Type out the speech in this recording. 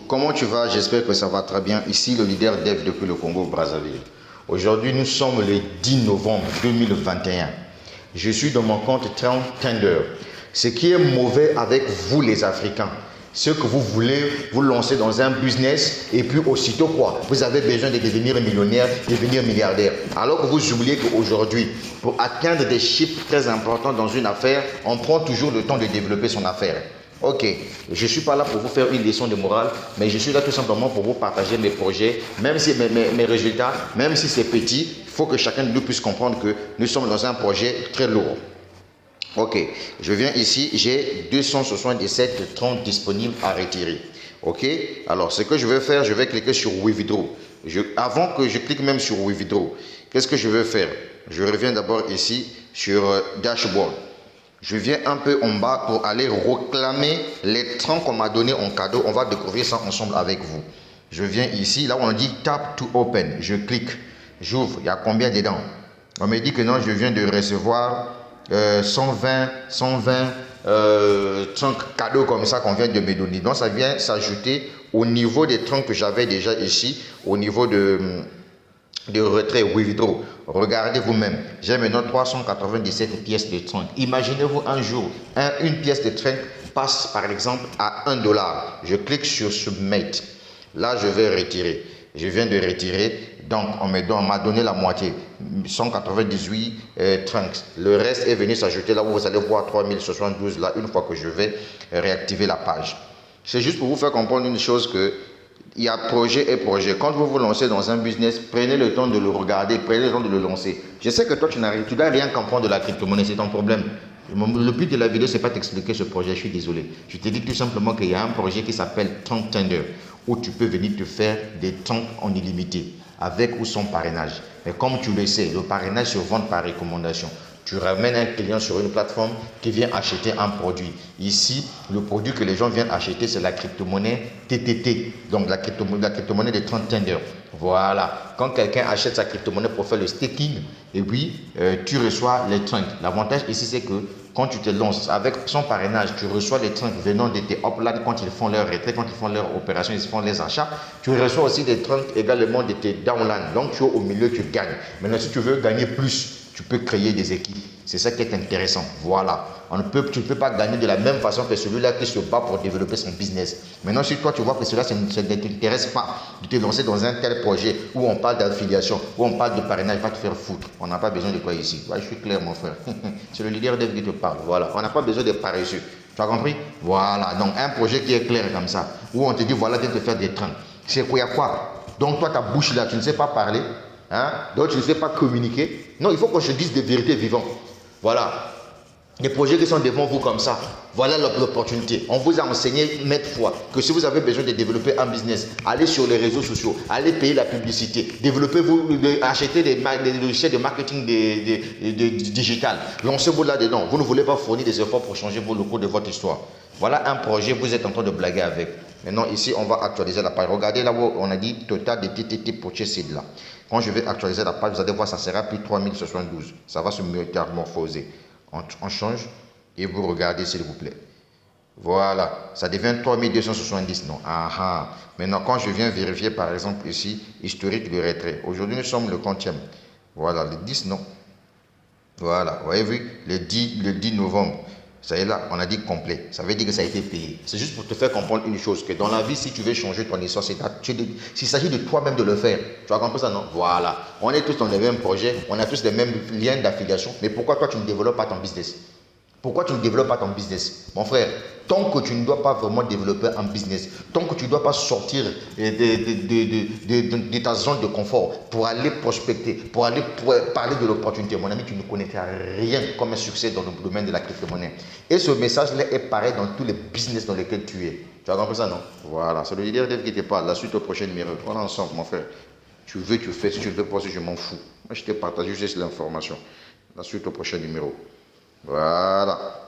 comment tu vas? J'espère que ça va très bien. Ici, le leader Dev depuis le Congo-Brazzaville. Aujourd'hui, nous sommes le 10 novembre 2021. Je suis dans mon compte Trend Tender. Ce qui est mauvais avec vous les Africains, c'est que vous voulez vous lancer dans un business et puis aussitôt quoi? Vous avez besoin de devenir millionnaire, devenir milliardaire. Alors que vous oubliez qu'aujourd'hui, pour atteindre des chiffres très importants dans une affaire, on prend toujours le temps de développer son affaire. Ok, je ne suis pas là pour vous faire une leçon de morale, mais je suis là tout simplement pour vous partager mes projets, même si mes résultats, même si c'est petit, il faut que chacun de nous puisse comprendre que nous sommes dans un projet très lourd. Ok, je viens ici, j'ai 277 30 disponibles à retirer. Ok, alors ce que je vais faire, je vais cliquer sur Withdraw. Avant que je clique même sur Withdraw, qu'est-ce que je vais faire? Je reviens d'abord ici sur Dashboard. Je viens un peu en bas pour aller réclamer les 30 qu'on m'a donné en cadeau. On va découvrir ça ensemble avec vous. Je viens ici, là où on dit Tap to Open. Je clique, j'ouvre. Il y a combien dedans? On me dit que non, je viens de recevoir 120 30 cadeaux comme ça qu'on vient de me donner. Donc ça vient s'ajouter au niveau des 30 que j'avais déjà ici, au niveau de retrait withdraw. Regardez vous-même, j'ai maintenant 397 pièces de 30. Imaginez-vous un jour, une pièce de 30 passe par exemple à 1 dollar. Je clique sur Submit. Là, je vais retirer. Je viens de retirer. Donc, on m'a donné la moitié. 198 30. Le reste est venu s'ajouter là où vous allez voir 3072 là, une fois que je vais réactiver la page. C'est juste pour vous faire comprendre une chose que il y a projet et projet. Quand vous vous lancez dans un business, prenez le temps de le regarder, prenez le temps de le lancer. Je sais que toi, tu dois rien comprendre de la crypto-monnaie, c'est ton problème. Le but de la vidéo, c'est pas t'expliquer ce projet, je suis désolé. Je te dis tout simplement qu'il y a un projet qui s'appelle Trend Tender, où tu peux venir te faire des temps en illimité, avec ou sans parrainage. Mais comme tu le sais, le parrainage se vend par recommandation. Tu ramènes un client sur une plateforme qui vient acheter un produit. Ici, le produit que les gens viennent acheter, c'est la crypto-monnaie TTT, donc la crypto-monnaie de Trend Tender. Voilà. Quand quelqu'un achète sa crypto-monnaie pour faire le staking, et oui, tu reçois les trunks. L'avantage ici, c'est que quand tu te lances avec son parrainage, tu reçois les trunks venant de tes upline quand ils font leur retrait, quand ils font leur opération, ils font les achats. Tu reçois aussi des trunks également de tes downline. Donc, tu es au milieu, tu gagnes. Maintenant, si tu veux gagner plus, tu peux créer des équipes. C'est ça qui est intéressant. Voilà. Tu ne peux pas gagner de la même façon que celui-là qui se bat pour développer son business. Maintenant, si toi, tu vois que cela ne t'intéresse pas de te lancer dans un tel projet où on parle d'affiliation, où on parle de parrainage, va te faire foutre. On n'a pas besoin de toi ici. Ouais, je suis clair, mon frère. C'est le leader Dev qui te parle. Voilà. On n'a pas besoin de paresseux. Tu as compris? Voilà. Donc, un projet qui est clair comme ça, où on te dit, voilà, viens te faire des trains. C'est quoi? Il y a quoi? Donc, toi, ta bouche là, tu ne sais pas parler. Hein? Donc tu ne sais pas communiquer. Non, il faut qu'on se dise des vérités vivantes. Voilà. Les projets qui sont devant vous comme ça, voilà l'opportunité. On vous a enseigné maintes fois que si vous avez besoin de développer un business, allez sur les réseaux sociaux, allez payer la publicité, développez-vous, achetez des logiciels de marketing digital. Lancez-vous là-dedans. Vous ne voulez pas fournir des efforts pour changer le cours de votre histoire. Voilà un projet, vous êtes en train de blaguer avec. Maintenant, ici, on va actualiser la page. Regardez là où on a dit total de TTT purchased là. Quand je vais actualiser la page, vous allez voir, ça sera plus 3072. Ça va se métamorphoser. On change et vous regardez, s'il vous plaît. Voilà, ça devient 3270. Non. Aha. Maintenant, quand je viens vérifier, par exemple, ici, historique de retrait. Aujourd'hui, nous sommes le 30e. Voilà, le 10, non. Voilà, vous avez vu, le 10 novembre. Ça y est là, on a dit complet. Ça veut dire que ça a été payé. C'est juste pour te faire comprendre une chose, que dans la vie, si tu veux changer ton histoire, s'il s'agit de toi-même de le faire. Tu as compris ça, non? Voilà. On est tous dans les mêmes projets, on a tous les mêmes liens d'affiliation. Mais pourquoi toi, tu ne développes pas ton business? Pourquoi tu ne développes pas ton business? Mon frère, tant que tu ne dois pas vraiment développer un business, tant que tu ne dois pas sortir de ta zone de confort pour aller prospecter, pour aller parler de l'opportunité, mon ami, tu ne connaîtras rien comme un succès dans le domaine de la crypto-monnaie. Et ce message-là est pareil dans tous les business dans lesquels tu es. Tu as compris ça, non? Voilà, c'est le leader Dev qui te parle. La suite au prochain numéro. On est ensemble, mon frère. Tu veux, tu fais. Si tu ne veux pas, je m'en fous. Moi, je te partage juste l'information. La suite au prochain numéro. Voilà.